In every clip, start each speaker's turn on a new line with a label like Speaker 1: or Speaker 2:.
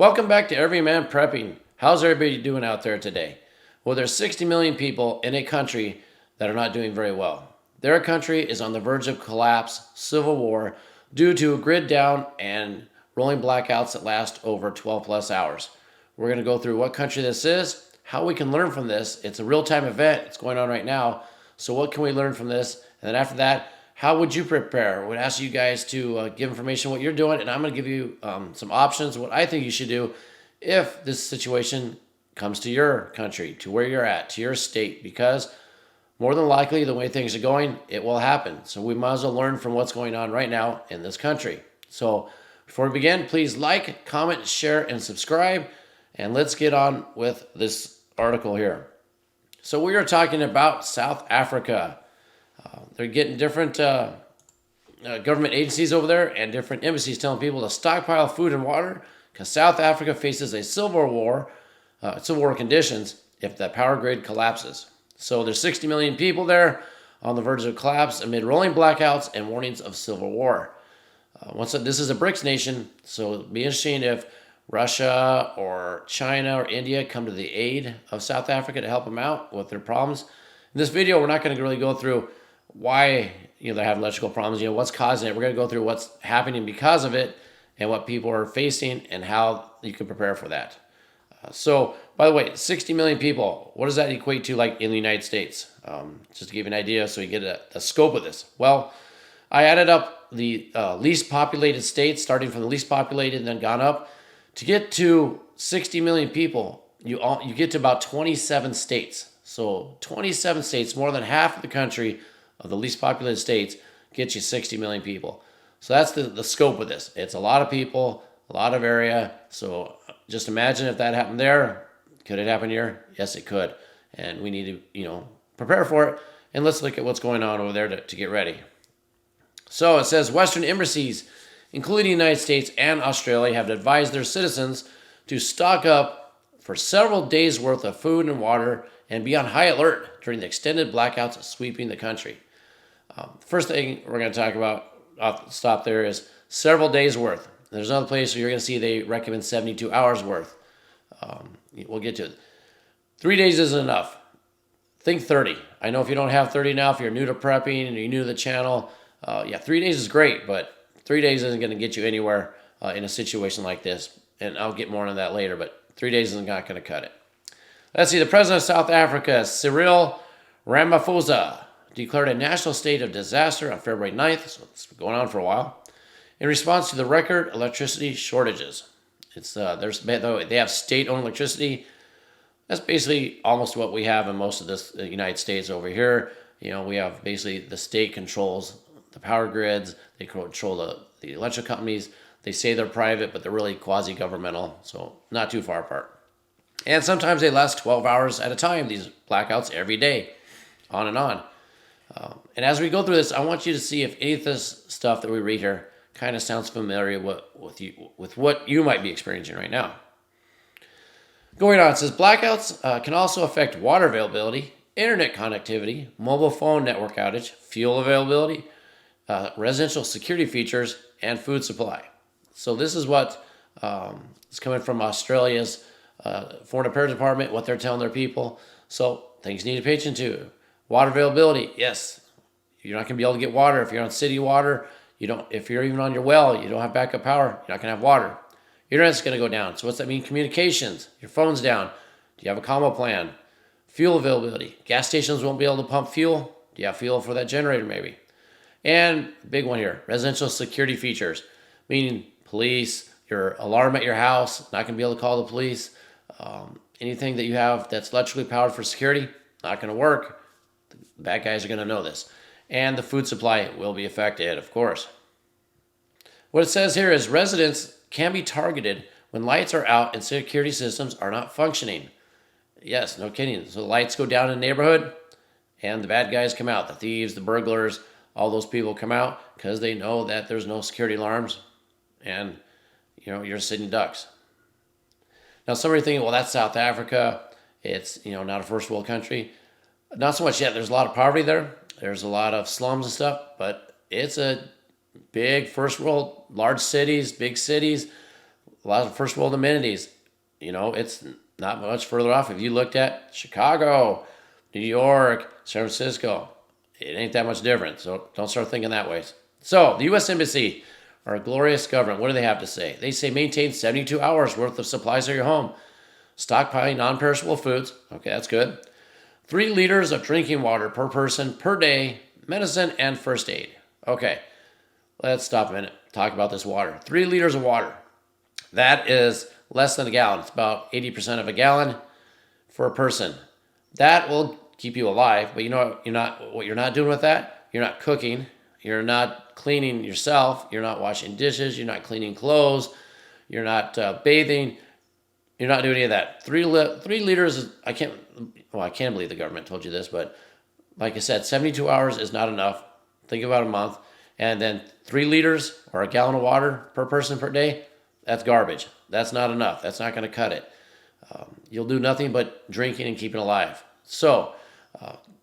Speaker 1: Welcome back to Everyman Prepping. How's everybody doing out there today? Well, there's 60 million people in a country that are not doing very well. Their country is on the verge of collapse, civil war, due to a grid down and rolling blackouts that last over 12 plus hours. We're going to go through what country this is, how we can learn from this. It's a real-time event. It's going on right now. So what can we learn from this? And then after that, how would you prepare? I would ask you guys to give information what you're doing, and I'm going to give you some options, what I think you should do if this situation comes to your country, to where you're at, to your state, because more than likely, the way things are going, it will happen. So we might as well learn from what's going on right now in this country. So before we begin, please like, comment, share, and subscribe, and let's get on with this article here. So we are talking about South Africa. They're getting different government agencies over there and different embassies telling people to stockpile food and water because South Africa faces a civil war conditions if the power grid collapses. So there's 60 million people there on the verge of collapse amid rolling blackouts and warnings of civil war. This is a BRICS nation, so it'd be interesting if Russia or China or India come to the aid of South Africa to help them out with their problems. In this video, we're not going to really go through why they're having electrical problems, what's causing it. We're going to go through what's happening because of it and what people are facing and how you can prepare for that. So, by the way, 60 million people, what does that equate to like in the United States? Just to give you an idea so you get a scope of this. Well, I added up the least populated states, starting from the least populated and then gone up. To get to 60 million people, you get to about 27 states. So 27 states, more than half of the country of the least populated states, get you 60 million people. So that's the scope of this. It's a lot of people, a lot of area. So just imagine if that happened there. Could it happen here? Yes, it could. And we need to, prepare for it. And let's look at what's going on over there to get ready. So it says Western embassies, including the United States and Australia, have advised their citizens to stock up for several days' worth of food and water and be on high alert during the extended blackouts sweeping the country. First thing we're going to talk about, I'll stop there, is several days' worth. There's another place where you're going to see they recommend 72 hours worth. We'll get to it. 3 days isn't enough. Think 30. I know if you don't have 30 now, if you're new to prepping and you're new to the channel, 3 days is great, but 3 days isn't going to get you anywhere in a situation like this. And I'll get more into that later, but 3 days is not going to cut it. Let's see, the president of South Africa, Cyril Ramaphosa, declared a national state of disaster on February 9th, so it's been going on for a while, in response to the record electricity shortages. They have state-owned electricity. That's basically almost what we have in most of the United States over here. We have basically the state controls the power grids. They control the electric companies. They say they're private, but they're really quasi-governmental, so not too far apart. And sometimes they last 12 hours at a time, these blackouts every day, on and on. And as we go through this, I want you to see if any of this stuff that we read here kind of sounds familiar with what you might be experiencing right now. Going on, it says blackouts can also affect water availability, internet connectivity, mobile phone network outage, fuel availability, residential security features, and food supply. So this is what is coming from Australia's Foreign Affairs Department, what they're telling their people. So things you need to pay attention to. Water availability, yes. You're not going to be able to get water if you're on city water. If you're even on your well, you don't have backup power, you're not going to have water. Internet's going to go down. So what's that mean? Communications. Your phone's down. Do you have a combo plan? Fuel availability. Gas stations won't be able to pump fuel. Do you have fuel for that generator maybe? And big one here, residential security features, meaning police, your alarm at your house, not going to be able to call the police. Anything that you have that's electrically powered for security, not going to work. The bad guys are going to know this. And the food supply will be affected, of course. What it says here is residents can be targeted when lights are out and security systems are not functioning. Yes, no kidding. So the lights go down in the neighborhood and the bad guys come out. The thieves, the burglars, all those people come out because they know that there's no security alarms and you're sitting ducks. Now some are thinking, well, that's South Africa. It's not a first world country. Not so much yet. There's a lot of poverty there. There's a lot of slums and stuff, but it's a big first world, large cities, big cities, a lot of first world amenities. It's not much further off. If you looked at Chicago, New York, San Francisco, it ain't that much different. So don't start thinking that way. So the U.S. Embassy, our glorious government, what do they have to say? They say maintain 72 hours worth of supplies at your home. Stockpiling non-perishable foods. Okay, that's good. 3 liters of drinking water per person per day. Medicine and first aid. Okay, let's stop a minute. Talk about this water. 3 liters of water. That is less than a gallon. It's about 80% of a gallon for a person. That will keep you alive, but what you're not doing with that? You're not cooking. You're not cleaning yourself. You're not washing dishes. You're not cleaning clothes. You're not bathing. You're not doing any of that. 3 liters is, I can't believe the government told you this, but like I said, 72 hours is not enough. Think about a month. And then 3 liters or a gallon of water per person per day, that's garbage. That's not enough. That's not going to cut it. You'll do nothing but drinking and keeping alive. So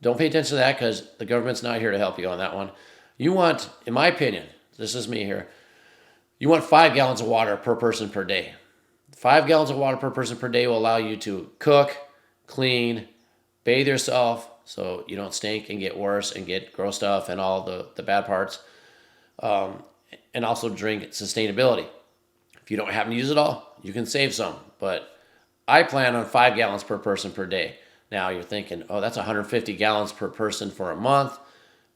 Speaker 1: don't pay attention to that because the government's not here to help you on that one. You want, in my opinion, this is me here, you want 5 gallons of water per person per day. 5 gallons of water per person per day will allow you to cook, clean, bathe yourself so you don't stink and get worse and get gross stuff and all the bad parts. And also drink sustainability. If you don't happen to use it all, you can save some. But I plan on 5 gallons per person per day. Now you're thinking, oh, that's 150 gallons per person for a month.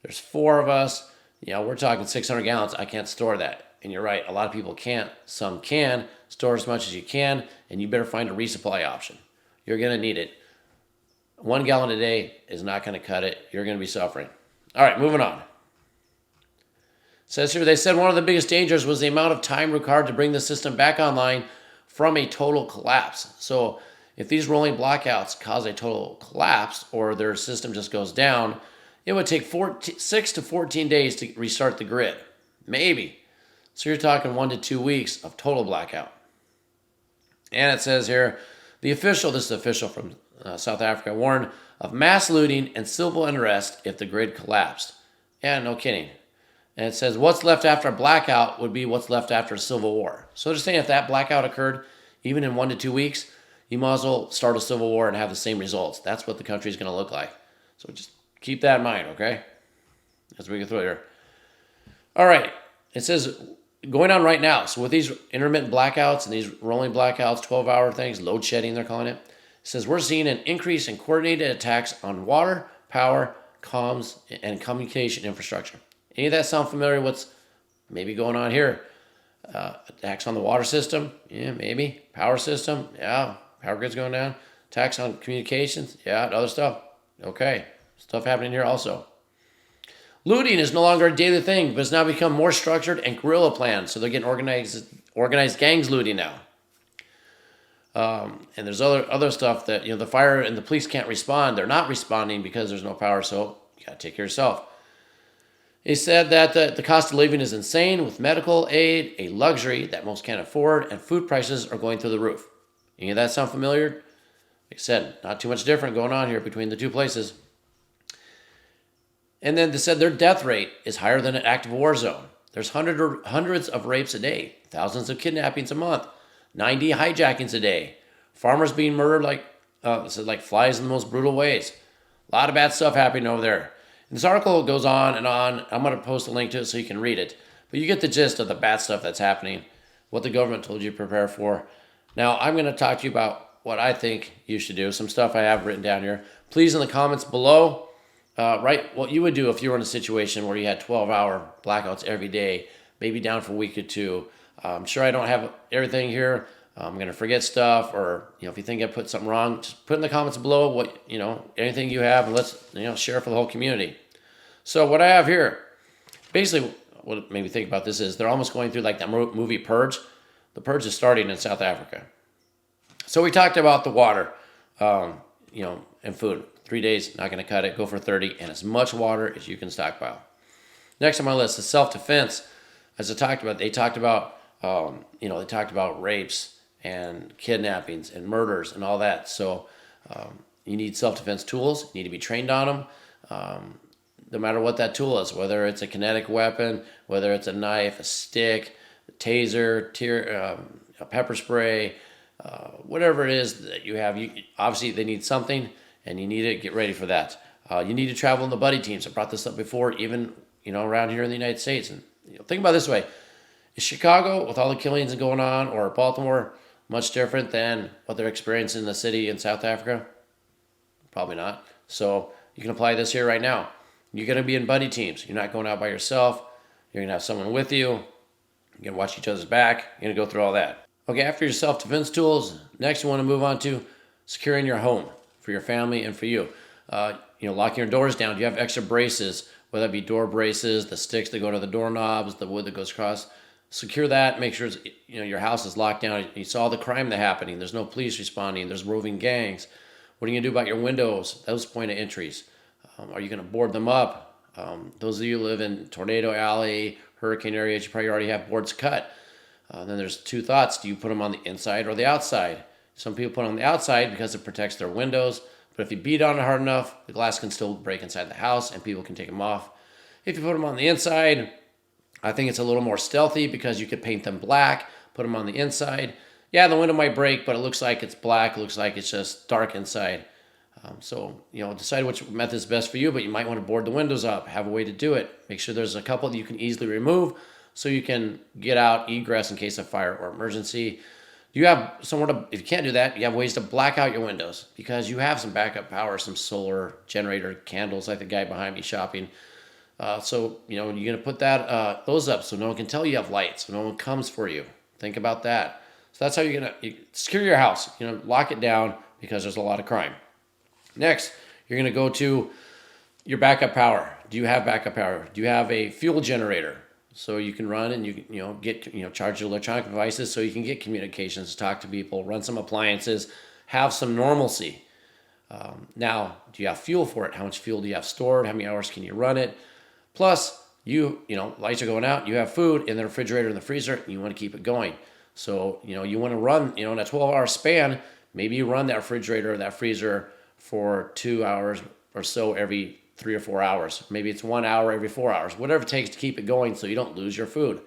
Speaker 1: There's 4 of us. We're talking 600 gallons. I can't store that. And you're right, a lot of people can't. Some can. Store as much as you can, and you better find a resupply option. You're going to need it. 1 gallon a day is not going to cut it. You're going to be suffering. All right, moving on. It says here, they said one of the biggest dangers was the amount of time required to bring the system back online from a total collapse. So if these rolling blackouts cause a total collapse or their system just goes down, it would take 6 to 14 days to restart the grid. Maybe. So you're talking 1 to 2 weeks of total blackout. And it says here, this is the official from South Africa, warned of mass looting and civil unrest if the grid collapsed. Yeah, no kidding. And it says what's left after a blackout would be what's left after a civil war. So they're saying if that blackout occurred, even in 1 to 2 weeks, you might as well start a civil war and have the same results. That's what the country is going to look like. So just keep that in mind, okay? As we go through here. All right. It says going on right now. So with these intermittent blackouts and these rolling blackouts, 12-hour things, load shedding they're calling it, it says we're seeing an increase in coordinated attacks on water, power, comms, and communication infrastructure. Any of that sound familiar? What's maybe going on here? Attacks on the water system? Yeah, maybe. Power system? Yeah. Power grid's going down. Attacks on communications? Yeah. Other stuff? Okay. Stuff happening here also. Looting is no longer a daily thing, but it's now become more structured and guerrilla planned. So they're getting organized gangs looting now. And there's other stuff that, the fire and the police can't respond. They're not responding because there's no power, so you got to take care of yourself. He said that the cost of living is insane with medical aid, a luxury that most can't afford, and food prices are going through the roof. Any of that sound familiar? Like I said, not too much different going on here between the two places. And then they said their death rate is higher than an active war zone. There's hundreds of rapes a day, thousands of kidnappings a month, 90 hijackings a day, farmers being murdered like flies in the most brutal ways. A lot of bad stuff happening over there. And this article goes on and on. I'm going to post a link to it so you can read it. But you get the gist of the bad stuff that's happening, what the government told you to prepare for. Now, I'm going to talk to you about what I think you should do, some stuff I have written down here. Please, in the comments below, write what you would do if you were in a situation where you had 12-hour blackouts every day, maybe down for a week or two. I'm sure I don't have everything here. I'm going to forget stuff, or if you think I put something wrong, just put in the comments below what, anything you have, and let's, share for the whole community. So what I have here, basically what made me think about this is they're almost going through like that movie Purge. The Purge is starting in South Africa. So we talked about the water, and food. 3 days, not going to cut it. Go for 30, and as much water as you can stockpile. Next on my list is self-defense. As they talked about, they talked about rapes and kidnappings and murders and all that. So you need self-defense tools. You need to be trained on them. No matter what that tool is, whether it's a kinetic weapon, whether it's a knife, a stick, a taser, pepper spray, whatever it is that you have. Obviously, they need something, and you need to get ready for that. You need to travel in the buddy teams. I brought this up before, even around here in the United States. And think about it this way: is Chicago, with all the killings going on, or Baltimore, much different than what they're experiencing in the city in South Africa? Probably not. So you can apply this here right now. You're going to be in buddy teams. You're not going out by yourself. You're going to have someone with you. You're going to watch each other's back. You're going to go through all that. Okay, after your self-defense tools, next you want to move on to securing your home for your family and for you. Locking your doors down. Do you have extra braces, whether it be door braces, the sticks that go to the doorknobs, the wood that goes across? Secure that. Make sure your house is locked down. You saw the crime that's happening. There's no police responding. There's roving gangs. What are you going to do about your windows? Those point of entries. Are you going to board them up? Those of you who live in tornado alley, hurricane areas, you probably already have boards cut. Then there's two thoughts. Do you put them on the inside or the outside? Some people put them on the outside because it protects their windows. But if you beat on it hard enough, the glass can still break inside the house and people can take them off. If you put them on the inside, I think it's a little more stealthy because you could paint them black, put them on the inside. Yeah, the window might break, but it looks like it's black. It looks like it's just dark inside. Decide which method is best for you, but you might want to board the windows up, have a way to do it. Make sure there's a couple that you can easily remove so you can get out, egress in case of fire or emergency. You have somewhere to, if you can't do that, you have ways to black out your windows because you have some backup power, some solar generator candles like the guy behind me shopping. You're going to put those up so no one can tell you have lights, so no one comes for you. Think about that. So that's how you're going to secure your house. Lock it down because there's a lot of crime. Next, you're going to go to your backup power. Do you have backup power? Do you have a fuel generator so you can run and charge your electronic devices so you can get communications, talk to people, run some appliances, have some normalcy. Now, do you have fuel for it? How much fuel do you have stored? How many hours can you run it? Plus, lights are going out. You have food in the refrigerator and the freezer. And you want to keep it going. So, you want to run, in a 12-hour span, maybe you run that refrigerator or that freezer for 2 hours or so every 3 or 4 hours. Maybe it's 1 hour every 4 hours, whatever it takes to keep it going so you don't lose your food.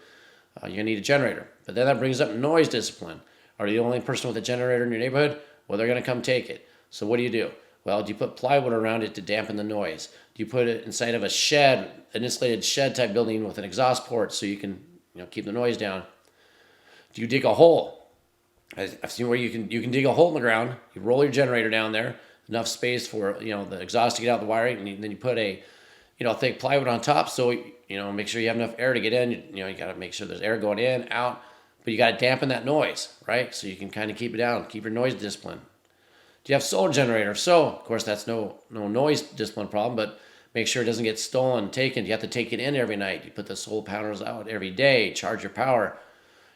Speaker 1: You're going to need a generator. But then that brings up noise discipline. Are you the only person with a generator in your neighborhood? Well, they're going to come take it. So what do? Well, do you put plywood around it to dampen the noise? Do you put it inside of a shed, an insulated shed type building with an exhaust port so you can keep the noise down? Do you dig a hole? I've seen where you can dig a hole in the ground. You roll your generator down there, enough space for the exhaust to get out the wiring, and then you put a thick plywood on top. So make sure you have enough air to get in. You got to make sure there's air going in, out, but you got to dampen that noise, right? So you can kind of keep it down, keep your noise discipline. Do you have solar generator? So of course that's no noise discipline problem, but make sure it doesn't get stolen, taken. You have to take it in every night. You put the solar panels out every day, charge your power.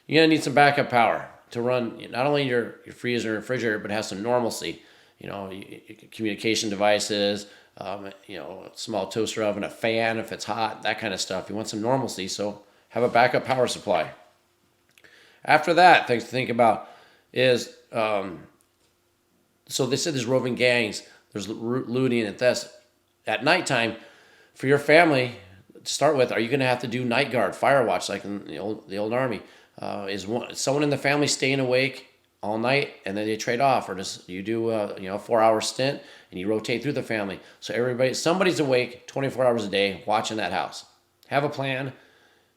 Speaker 1: You're gonna need some backup power to run not only your freezer and refrigerator, but have some normalcy. Communication devices, small toaster oven, a fan if it's hot, that kind of stuff. You want some normalcy, so have a backup power supply. After that, things to think about is, so they said there's roving gangs, there's looting and theft. At nighttime, for your family, to start with, are you going to have to do night guard, fire watch, like in the old army? Is someone in the family staying awake all night and then they trade off, or just you do a 4-hour stint and you rotate through the family? So somebody's awake 24 hours a day watching that house. Have a plan.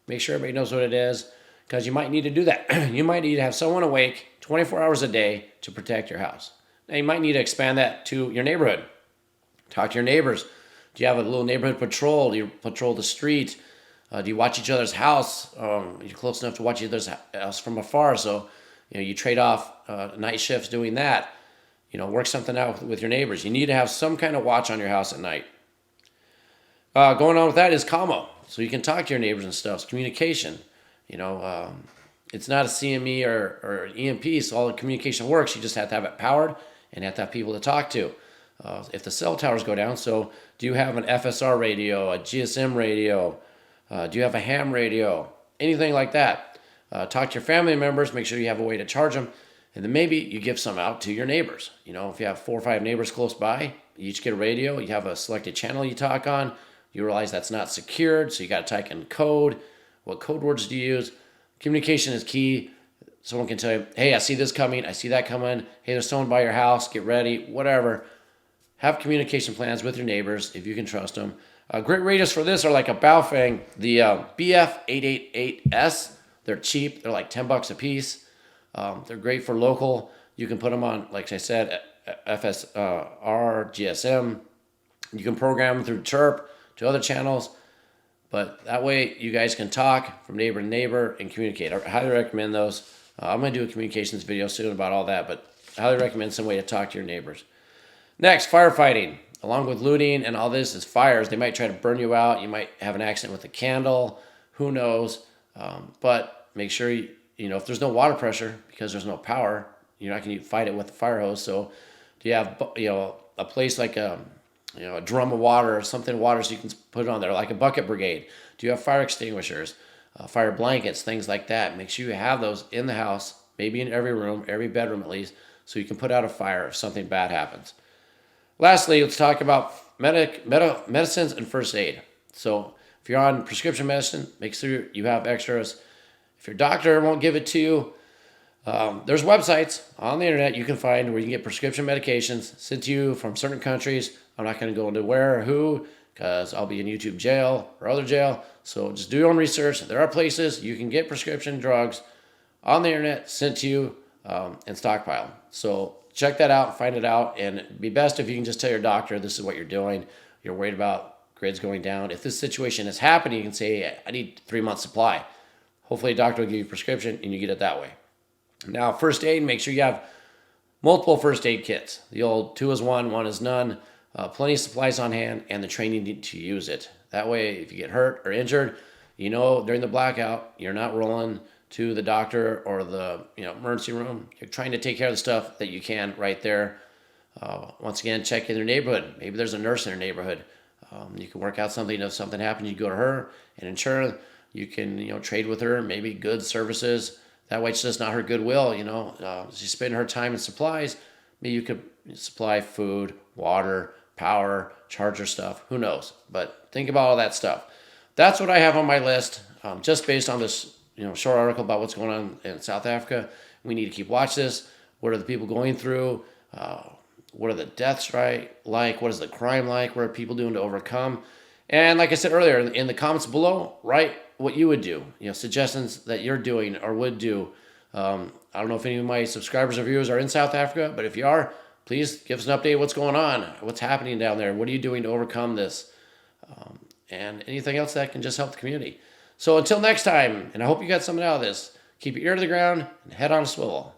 Speaker 1: Make sure everybody knows what it is, because you might need to do that. You might need to have someone awake 24 hours a day to protect your house. Now you might need to expand that to your neighborhood. Talk to your neighbors. Do you have a little neighborhood patrol? Do you patrol the street? Do you watch each other's house? You're close enough to watch each other's house from afar, so you trade off night shifts doing that. Work something out with your neighbors. You need to have some kind of watch on your house at night. Going on with that is commo, so you can talk to your neighbors and stuff. It's communication. It's not a CME or EMP, so all the communication works. You just have to have it powered and have to have people to talk to. If the cell towers go down, so do you have an FSR radio, a GSM radio? Do you have a ham radio? Anything like that. Talk to your family members, make sure you have a way to charge them, and then maybe you give some out to your neighbors. If you have 4 or 5 neighbors close by, you each get a radio, you have a selected channel you talk on, you realize that's not secured, so you got to type in code. What code words do you use? Communication is key. someone can tell you, hey, I see this coming, I see that coming, hey, there's someone by your house, get ready, whatever. Have communication plans with your neighbors if you can trust them. Great radios for this are like a Baofeng, the BF888S. They're cheap. They're like $10 a piece. They're great for local. You can put them on, like I said, FSR, GSM. You can program them through Chirp to other channels. But that way you guys can talk from neighbor to neighbor and communicate. I highly recommend those. I'm going to do a communications video soon about all that, but I highly recommend some way to talk to your neighbors. Next, firefighting. Along with looting and all this is fires. They might try to burn you out. You might have an accident with a candle. Who knows? But make sure, if there's no water pressure because there's no power, you're not going to fight it with a fire hose. So do you have, a place like a drum of water or something water so you can put it on there, like a bucket brigade? Do you have fire extinguishers, fire blankets, things like that? Make sure you have those in the house, maybe in every room, every bedroom at least, so you can put out a fire if something bad happens. Lastly, let's talk about medicines and first aid. So if you're on prescription medicine, make sure you have extras. If your doctor won't give it to you, there's websites on the internet you can find where you can get prescription medications sent to you from certain countries. I'm not going to go into where or who because I'll be in YouTube jail or other jail. So just do your own research. There are places you can get prescription drugs on the internet sent to you and stockpile. So check that out, find it out, and it'd be best if you can just tell your doctor this is what you're doing. You're worried about grids going down. If this situation is happening, you can say, I need 3 months supply. Hopefully a doctor will give you a prescription and you get it that way. Now, first aid, make sure you have multiple first aid kits. The old 2 is 1, 1 is none. Plenty of supplies on hand and the training to use it. That way, if you get hurt or injured, during the blackout, you're not rolling to the doctor or the emergency room. You're trying to take care of the stuff that you can right there. Once again, check in your neighborhood. Maybe there's a nurse in your neighborhood. You can work out something. If something happens, you go to her and ensure you can trade with her, maybe goods, services. That way it's just not her goodwill. She's spending her time and supplies. Maybe you could supply food, water, power, charger stuff. Who knows? But think about all that stuff. That's what I have on my list, just based on this short article about what's going on in South Africa. We need to keep watch this. What are the people going through? What are the deaths like? What is the crime like? What are people doing to overcome? And like I said earlier, in the comments below, write what you would do. Suggestions that you're doing or would do. I don't know if any of my subscribers or viewers are in South Africa, but if you are, please give us an update. What's going on? What's happening down there? What are you doing to overcome this? And anything else that can just help the community. So until next time, and I hope you got something out of this, keep your ear to the ground and head on a swivel.